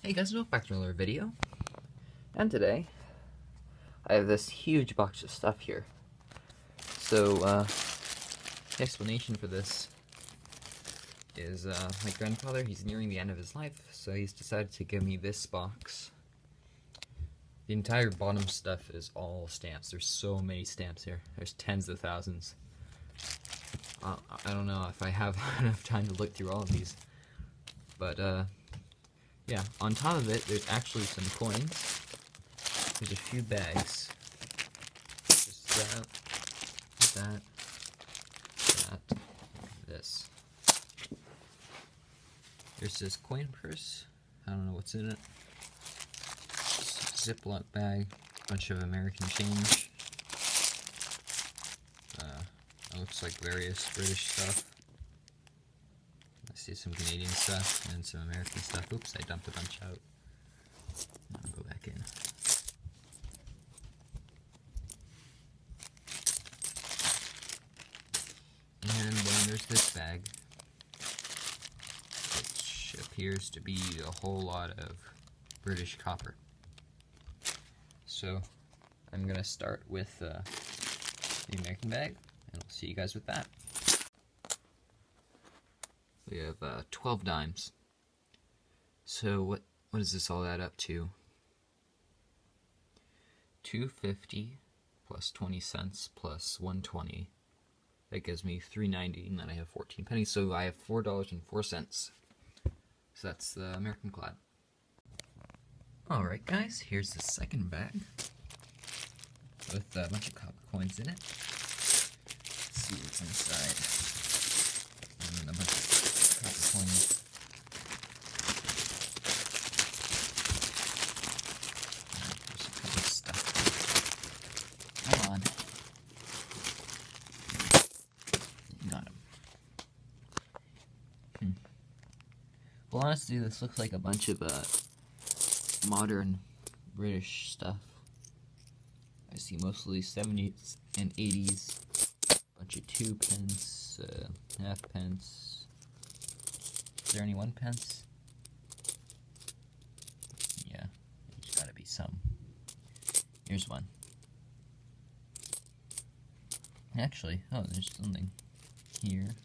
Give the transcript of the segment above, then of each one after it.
Hey guys, welcome back to another video. And today, I have this huge box of stuff here. So, the explanation for this is, my grandfather, he's nearing the end of his life, so he's decided to give me this box. The entire bottom stuff is all stamps. There's so many stamps here. There's tens of thousands. I don't know if I have enough time to look through all of these. But, yeah, on top of it, there's actually some coins. There's a few bags. Just that, this. There's this coin purse. I don't know what's in it. Ziploc bag, bunch of American change. It looks like various British stuff. I see some Canadian stuff and some American stuff. Oops, I dumped a bunch out. I'll go back in. And then there's this bag, which appears to be a whole lot of British copper. So, I'm gonna start with the American bag, and I'll see you guys with that. We have 12 dimes. So what does this all add up to? $2.50 plus 20 cents plus 1.20. That gives me $3.90, and then I have 14 pennies. So I have $4.04. So that's the American clad. All right, guys. Here's the second bag with a bunch of copper coins in it. Let's see what's inside. And a bunch of copper coins. There's a couple of stuff. Come on. Got him. Well, honestly, this looks like a bunch of modern British stuff. I see mostly 70s and 80s. Bunch of 2 pence, half pence. Is there any 1 pence? Yeah, there's gotta be some. Here's one. Actually, oh, there's something here.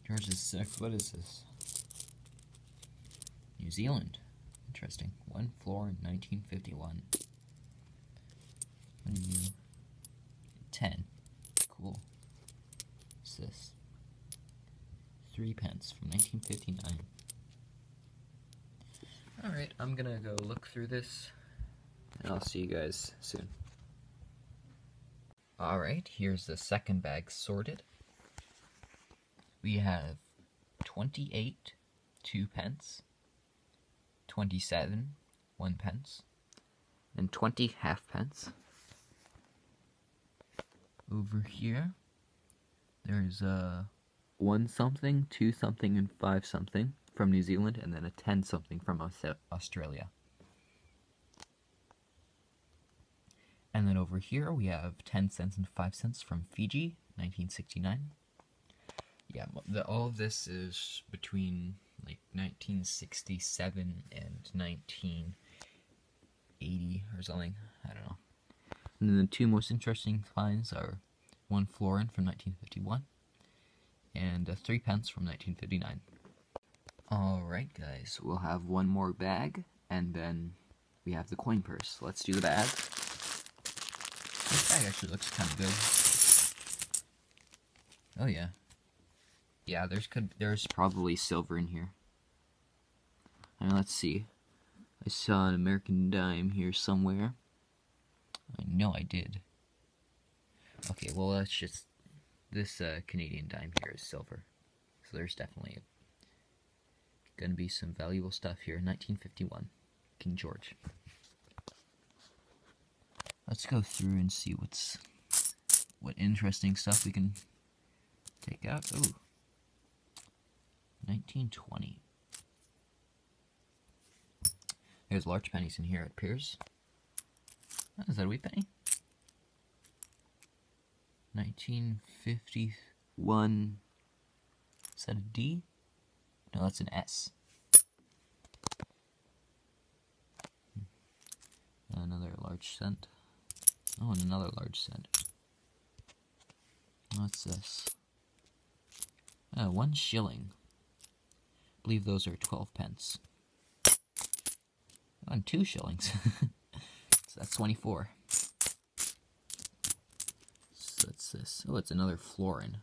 George VI, what is this? New Zealand. Interesting. 1 floor in 1951. What are you? 10. Cool. What's this? 3 pence from 1959. Alright, I'm gonna go look through this, and I'll see you guys soon. Alright, here's the second bag sorted. We have 28 2 pence, 27 1 pence, and 20 half pence. Over here, there's a 1 something, 2 something, and 5 something from New Zealand, and then a 10 something from Australia. And then over here we have 10 cents and 5 cents from Fiji, 1969. Yeah, all of this is between like 1967 and 1980 or something. I don't know. And then the 2 most interesting finds are 1 florin from 1951 and 3 pence from 1959. Alright guys, we'll have 1 more bag, and then we have the coin purse. Let's do the bag. This bag actually looks kind of good. Oh yeah. Yeah, there's probably silver in here. And let's see. I saw an American dime here somewhere. I know I did. Okay, well let's just... This Canadian dime here is silver. So there's definitely gonna be some valuable stuff here. 1951. King George. Let's go through and see what interesting stuff we can take out. Ooh. 1920. There's large pennies in here, it appears. Oh, is that a wee penny? 1951. Is that a D? No, that's an S. Another large cent. Oh, and another large cent. What's this? 1 shilling. I believe those are 12 pence. Oh, and 2 shillings. So that's 24. So what's this? Oh, it's another florin.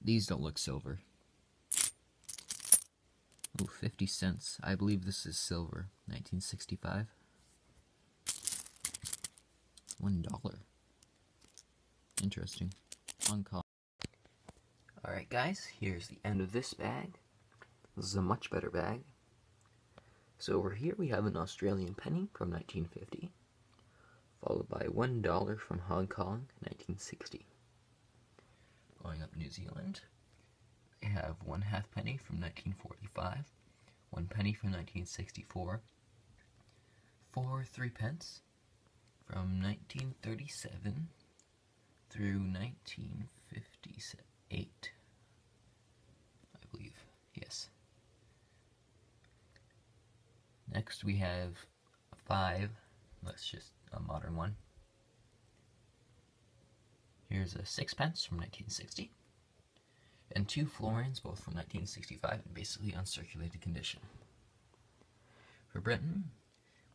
These don't look silver. Oh, 50 cents. I believe this is silver. 1965. $1. Interesting. Hong Kong. Alright guys, here's the end of this bag. This is a much better bag. So over here we have an Australian penny from 1950, followed by $1 from Hong Kong, 1960. Going up New Zealand, they have 1 halfpenny from 1945, 1 penny from 1964, 4 3 pence from 1937 through 1958, I believe, yes. Next we have a 5, that's just a modern one. Here's a 6 pence from 1960, and 2 florins, both from 1965, in basically uncirculated condition. For Britain,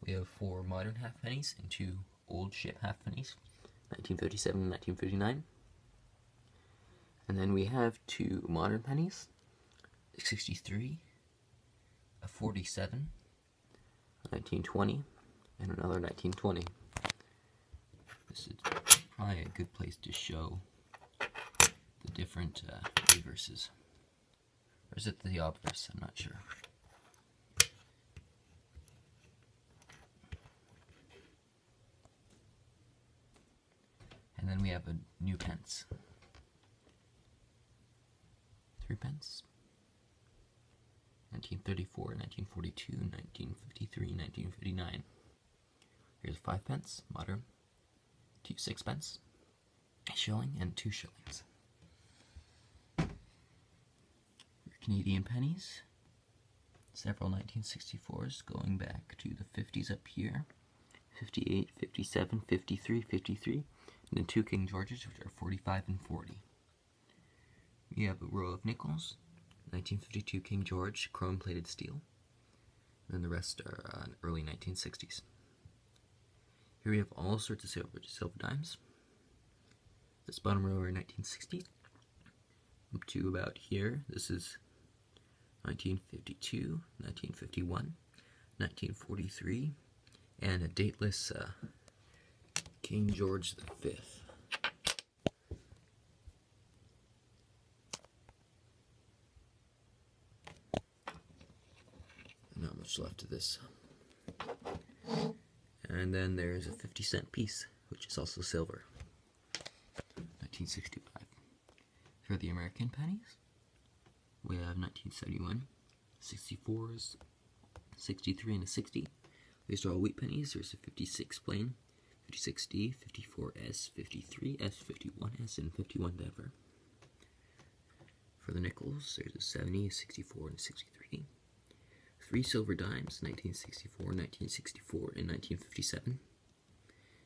we have 4 modern halfpennies and 2 old ship halfpennies, 1937 and 1959. And then we have 2 modern pennies, a 63, a 47, 1920, and another 1920. This is probably a good place to show the different reverses. Or is it the obverse? I'm not sure. And then we have a new pence. 3 pence. 1934, 1942, 1953, 1959. Here's 5 pence, modern. 2 6 pence, a shilling, and 2 shillings. For Canadian pennies, several 1964s going back to the 50s up here. 58, 57, 53, 53, and then 2 King Georges, which are 45 and 40. We have a row of nickels, 1952 King George, chrome-plated steel, and then the rest are early 1960s. Here we have all sorts of silver dimes. This bottom row are 1960, up to about here. This is 1952, 1951, 1943, and a dateless King George V. Not much left of this. And then there's a 50-cent piece, which is also silver. 1965. For the American pennies, we have 1971, 64s, 63, and a 60. These are all wheat pennies. There's a 56 plain, 56D, 54S, 53S, 51S, and 51 Denver. For the nickels, there's a 70, a 64, and a 63. 3 silver dimes, 1964, 1964, and 1957.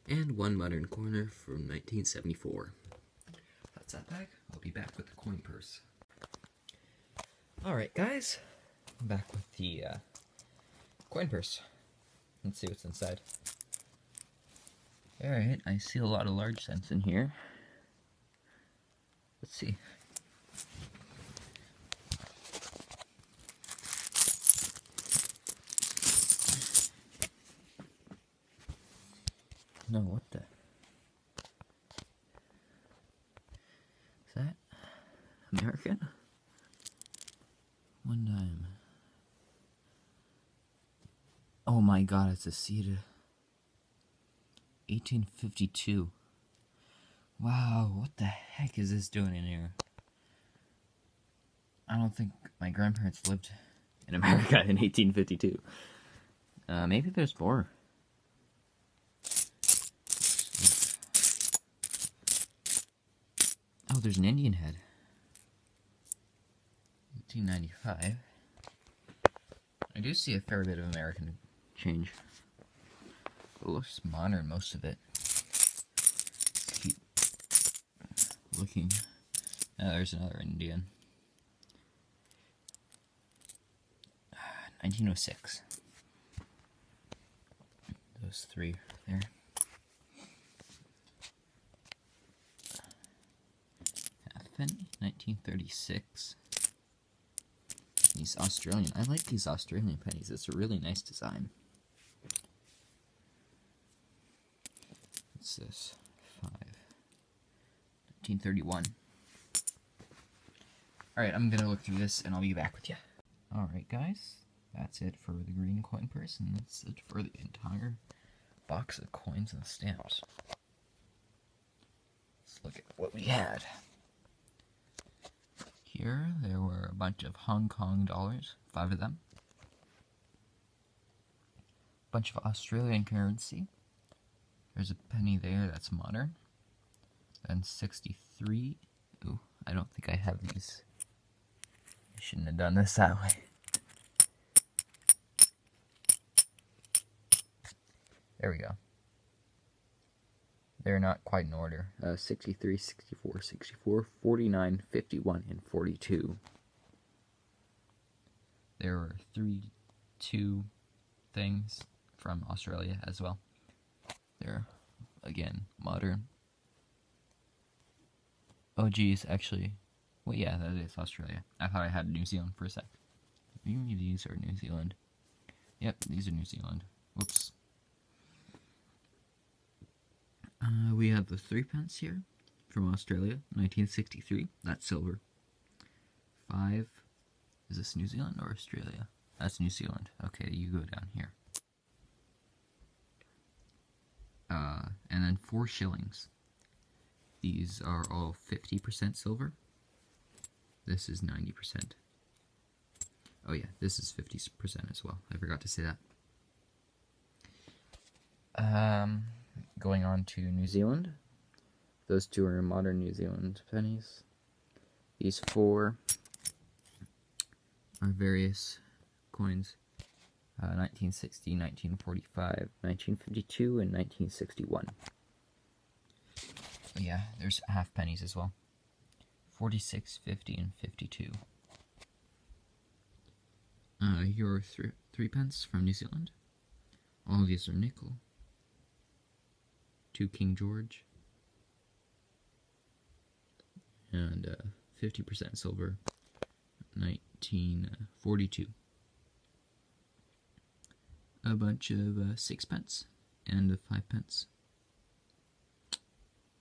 And 1 modern corner from 1974. That's that bag. I'll be back with the coin purse. Alright guys, I'm back with the coin purse. Let's see what's inside. Alright, I see a lot of large cents in here. Let's see. No, what the? Is that American? 1 dime. Oh my god, it's a seed. 1852. Wow, what the heck is this doing in here? I don't think my grandparents lived in America in 1852. Maybe there's more. Oh, there's an Indian head. 1895. I do see a fair bit of American change. It looks modern, most of it. Let's keep looking. Oh, there's another Indian. 1906. Those three there. Halfpenny, 1936. These Australian. I like these Australian pennies. It's a really nice design. What's this? 1931. Alright, I'm gonna look through this and I'll be back with you. Alright, guys. That's it for the green coin purse, and that's it for the entire box of coins and stamps. Let's look at what we had. Here, there were a bunch of Hong Kong dollars, 5 of them. A bunch of Australian currency. There's a penny there that's modern. And 63. Ooh, I don't think I have these. I shouldn't have done this that way. There we go. They're not quite in order. 63, 64, 64, 49, 51, and 42. There were 2 things from Australia as well. They're, again, modern. Oh geez, actually, well yeah, that is Australia. I thought I had New Zealand for a sec. Maybe these are New Zealand. Yep, these are New Zealand. Whoops. We have the 3 pence here from Australia, 1963. That's silver. 5. Is this New Zealand or Australia? That's New Zealand. Okay, you go down here. And then 4 shillings. These are all 50% silver. This is 90%. Oh yeah, this is 50% as well. I forgot to say that. Going on to New Zealand. Those 2 are modern New Zealand pennies. These 4 are various coins. 1960, 1945, 1952, and 1961. Oh yeah, there's half pennies as well. 46, 50, and 52. Here are 3 pence from New Zealand. All of these are nickel. 2 King George. And 50% silver. 1942. A bunch of 6 pence and a 5 pence.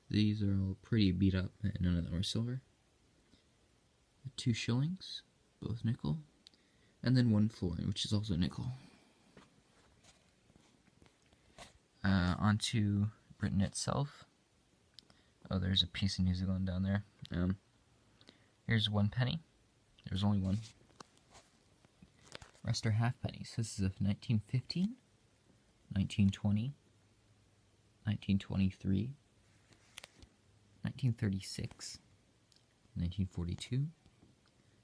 These are all pretty beat up, and none of them are silver. 2 shillings, both nickel, and then 1 florin, which is also nickel. Onto Britain itself. Oh, there's a piece of New Zealand down there. Here's 1 penny. There's only 1. Rest are half pennies. This is of 1915, 1920, 1923, 1936, 1942,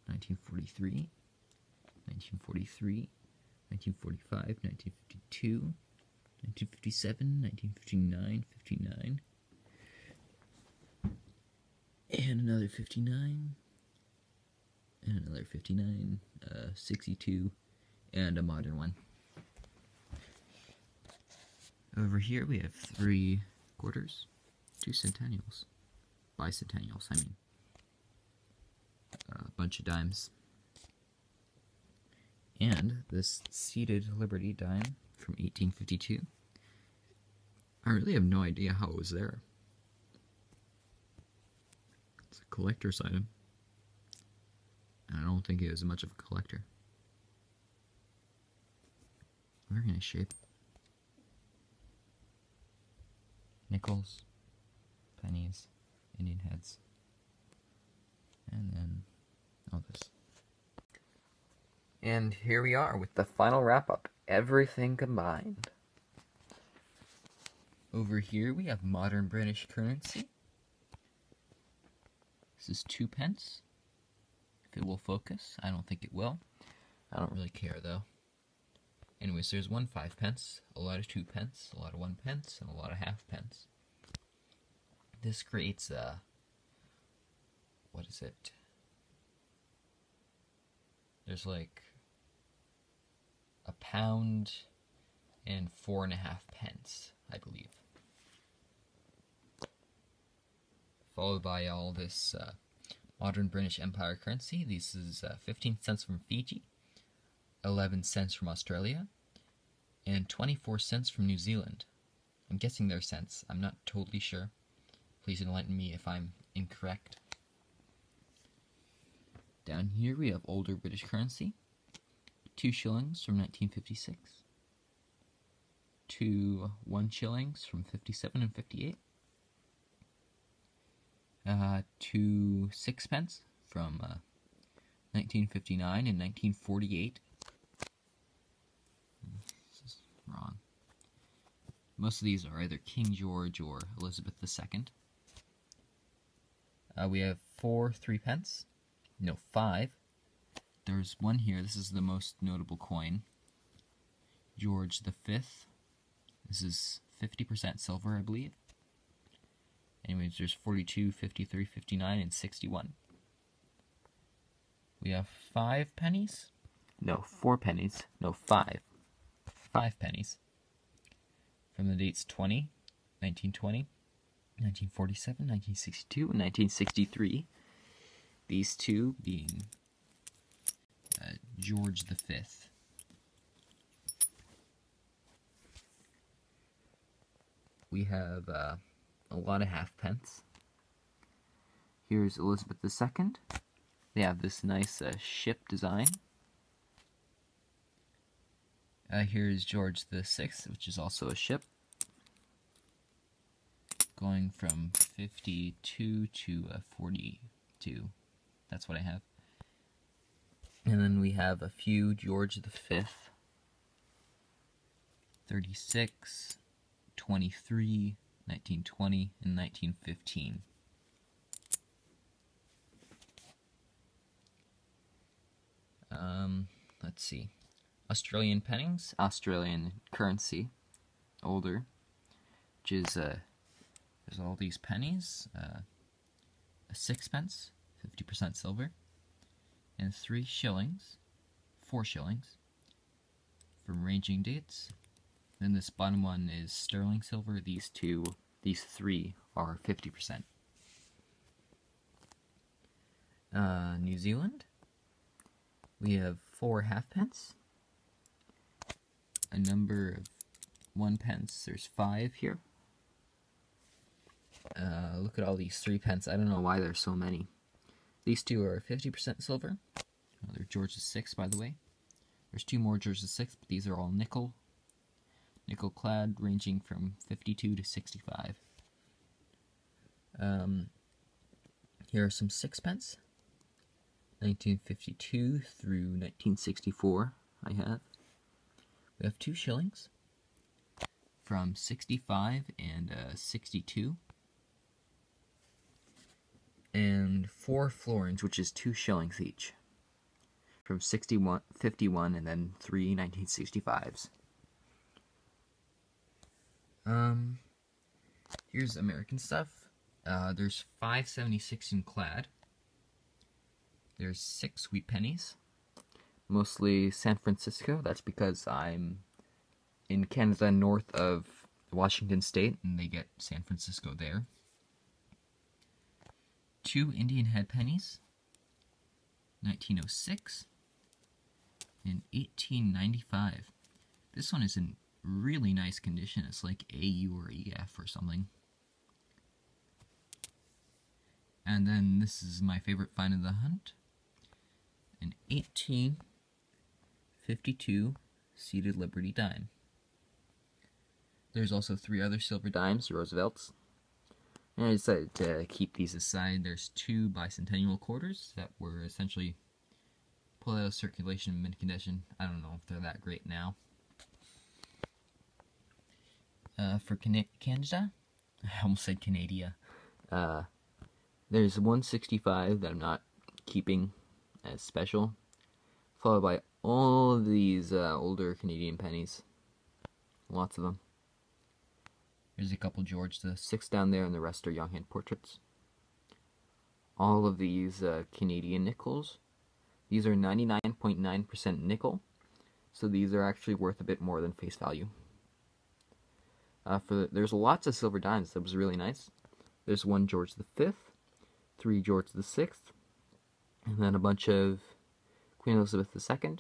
1943, 1943, 1945, 1952, 1957, 1959, 59, and another 59, and another 59, 62, and a modern one. Over here we have 3 quarters, 2 centennials, bicentennials, I mean. A bunch of dimes. And this seated Liberty dime from 1852. I really have no idea how it was there. It's a collector's item. And I don't think it was much of a collector. Very nice shape. Nickels, pennies, Indian heads, and then all this. And here we are with the final wrap-up. Everything combined. Over here we have modern British currency. This is 2 pence. If it will focus, I don't think it will. I don't really care though. Anyways, there's one 5 pence, a lot of 2 pence, a lot of 1 pence, and a lot of half pence. This creates a, what is it? There's like £1 and 4.5 pence, I believe. Followed by all this modern British Empire currency. This is 15 cents from Fiji, 11 cents from Australia, and 24 cents from New Zealand. I'm guessing they're cents. I'm not totally sure. Please enlighten me if I'm incorrect. Down here we have older British currency. 2 shillings from 1956. 2 1 shillings from 57 and 58. 2 6 pence from 1959 and 1948. This is wrong. Most of these are either King George or Elizabeth II. We have 4 3 pence. No, 5. There's one here. This is the most notable coin. George V. This is 50% silver, I believe. Anyways, there's 42, 53, 59, and 61. We have 5 pennies. No, 4 pennies. No, 5. 5 pennies. From the dates 1920, 1947, 1962, and 1963. These two being George V. We have a lot of half pence. Here's Elizabeth II. They have this nice ship design. Here's George VI, which is also a ship. Going from 52 to 42. That's what I have. And then we have a few George V. 36, 23, 1920, and 1915. Let's see. Australian pennies, Australian currency, older, which is, there's all these pennies, a 6 pence, 50% silver, and 3 shillings, 4 shillings, from ranging dates. Then this bottom one is sterling silver. These 3 are 50%. New Zealand, we have 4 half pence, a number of 1 pence. There's 5 here. Look at all these 3 pence. I don't know why there's so many. These 2 are 50% silver. They're George VI, by the way. There's 2 more George VI, but these are all nickel clad, ranging from 52 to 65. Here are some 6 pence. 1952 through 1964, I have. We have 2 shillings from 65 and 62. And 4 florins, which is 2 shillings each. From 51, 51, and then 3 1965s. Here's American stuff. There's 5.76 in clad. There's 6 wheat pennies. Mostly San Francisco. That's because I'm in Canada north of Washington State, and they get San Francisco there. 2 Indian head pennies. 1906 and 1895. This one is in really nice condition. It's like AU or EF or something. And then this is my favorite find of the hunt. An 1852 seated Liberty dime. There's also 3 other silver dimes, Roosevelt's. And I decided to keep these aside. There's 2 bicentennial quarters that were essentially pulled out of circulation in mint condition. I don't know if they're that great now. For Canada, I almost said Canada. There's 165 that I'm not keeping as special. followed by all of these older Canadian pennies. Lots of them. There's a couple George the VI down there, and the rest are young hand portraits. All of these Canadian nickels. These are 99.9% nickel, so these are actually worth a bit more than face value. There's lots of silver dimes. That was really nice. There's one George V, 3 George VI, and then a bunch of Queen Elizabeth II.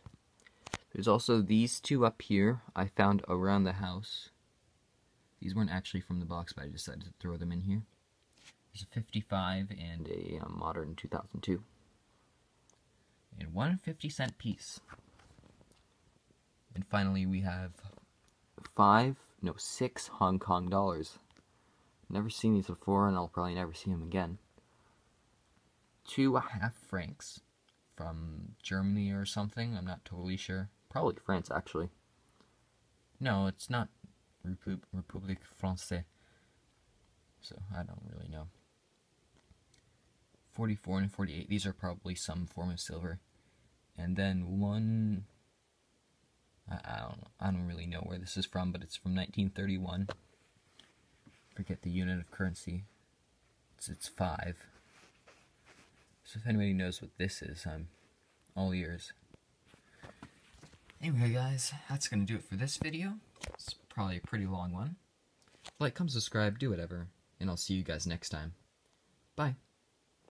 There's also these two up here I found around the house. These weren't actually from the box, but I decided to throw them in here. There's a 55 and a modern 2002. And one 50-cent piece. And finally we have 6 Hong Kong dollars. Never seen these before, and I'll probably never see them again. 2 half francs from Germany or something. I'm not totally sure. Probably France, actually. No, it's not République Française. So I don't really know. 44 and 48. These are probably some form of silver. And then one. I don't really know where this is from, but it's from 1931. Forget the unit of currency. It's 5. So if anybody knows what this is, I'm all ears. Anyway, guys, that's gonna do it for this video. It's probably a pretty long one. Like, comment, subscribe, do whatever, and I'll see you guys next time. Bye.